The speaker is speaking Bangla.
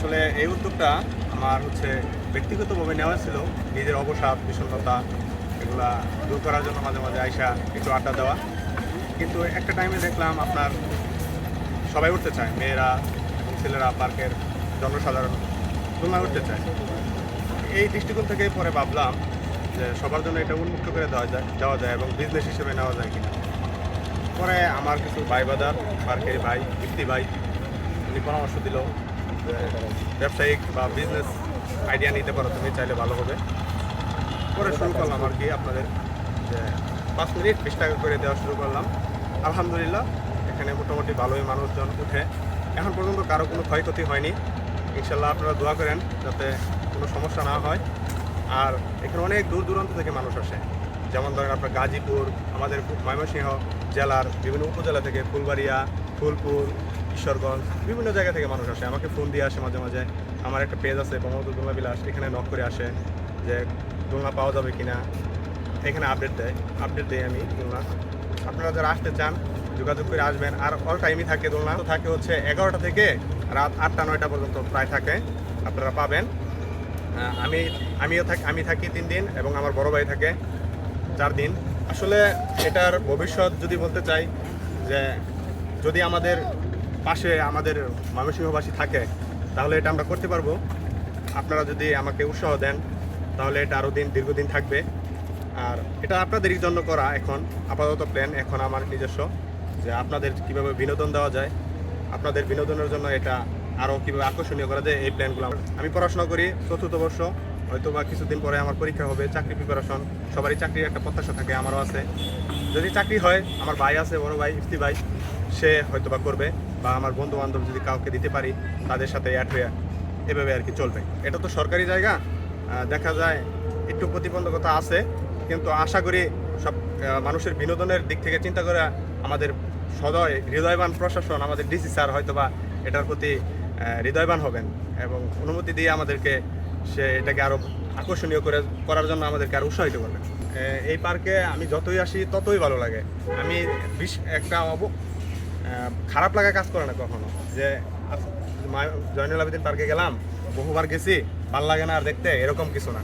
আসলে এই উদ্যোগটা আমার ব্যক্তিগতভাবে নেওয়া ছিল, নিজের অবসাদ বিষণ্ণতা এগুলা দূর করার জন্য মাঝে মাঝে আইসা একটু আড্ডা দেওয়া। কিন্তু একটা টাইমে দেখলাম আপনার সবাই উঠতে চায়, মেয়েরা এবং ছেলেরা, পার্কের জনসাধারণ দোলনায় উঠতে চায়। এই দৃষ্টিকোণ থেকে পরে ভাবলাম যে সবার জন্য এটা উন্মুক্ত করে দেওয়া যায় এবং বিজনেস হিসেবে নেওয়া যায় কিনা। পরে আমার কিছু ভাই বাজার পার্কের ভাই ইফতি ভাই উনি পরামর্শ দিল যে ব্যবসায়িক বা বিজনেস আইডিয়া নিতে পারো, তুমি চাইলে ভালো হবে। পরে শুরু করলাম আর কি আপনাদের যে 5 মিনিট 20 টাকা করে দেওয়া শুরু করলাম। আলহামদুলিল্লাহ এখানে মোটামুটি ভালোই মানুষজন উঠে। এখন পর্যন্ত কারো কোনো ক্ষয়ক্ষতি হয়নি। ইনশাল্লাহ আপনারা দোয়া করেন যাতে কোনো সমস্যা না হয়। আর এখানে অনেক দূর দূরান্ত থেকে মানুষ আসে, যেমন ধরেন আপনার গাজীপুর, আমাদের ময়মনসিংহ জেলার বিভিন্ন উপজেলা থেকে, ফুলবাড়িয়া, ফুলপুর, ঈশ্বরগঞ্জ, বিভিন্ন জায়গা থেকে মানুষ আসে। আমাকে ফোন দিয়ে আসে মাঝে মাঝে। আমার একটা পেজ আছে বঙ্গবন্ধু দোলনা বিলাস, এখানে নক করে আসে যে দোলনা পাওয়া যাবে কিনা, এখানে আপডেট দেই আমি দোলনা। আপনারা যারা আসতে চান যোগাযোগ করে আসবেন। আর অল টাইমই থাকে দোলনা, তো থাকে 11টা থেকে রাত 8টা-9টা পর্যন্ত প্রায় থাকে, আপনারা পাবেন। আমি থাকি 3 দিন এবং আমার বড় ভাই থাকে 4 দিন। আসলে এটার ভবিষ্যৎ যদি বলতে চাই, যে যদি আমাদের পাশে আমাদের ময়মনসিংহবাসী থাকে তাহলে এটা আমরা করতে পারবো। আপনারা যদি আমাকে উৎসাহ দেন তাহলে এটা আরও দীর্ঘদিন থাকবে। আর এটা আপনাদেরই জন্য করা এখন আপাতত প্ল্যান এখন আমার নিজস্ব, যে আপনাদের কীভাবে বিনোদন দেওয়া যায়, আপনাদের বিনোদনের জন্য এটা আরও কীভাবে আকর্ষণীয় করা যায়, এই প্ল্যানগুলো। আমি পড়াশোনা করি 4র্থ বর্ষ, হয়তো বা কিছুদিন পরে আমার পরীক্ষা হবে, চাকরি প্রিপারেশন। সবারই চাকরির একটা প্রত্যাশা থাকে, আমারও আছে। যদি চাকরি হয়, আমার ভাই আছে, বড় ভাই ইফতি ভাই, সে হয়তো বা করবে, বা আমার বন্ধু বান্ধব যদি কাউকে দিতে পারি তাদের সাথে অ্যাড হয়ে এভাবে আর কি চলবে। এটা তো সরকারি জায়গা, দেখা যায় একটু প্রতিবন্ধকতা আছে, কিন্তু আশা করি সব মানুষের বিনোদনের দিক থেকে চিন্তা করে আমাদের হৃদয়বান প্রশাসন, আমাদের ডিসি স্যার হয়তো বা এটার প্রতি হৃদয়বান হবেন এবং অনুমতি দিয়ে আমাদেরকে এটাকে আরও আকর্ষণীয় করার জন্য আমাদেরকে আরও উৎসাহিত করবেন। এই পার্কে আমি যতই আসি ততই ভালো লাগে। আমি একটা খারাপ লাগা কাজ করে না কখনো, যে জয়নুল আবেদিন পার্কে গেলাম, বহুবার গেছি, ভালো লাগে না আর দেখতে, এরকম কিছু না।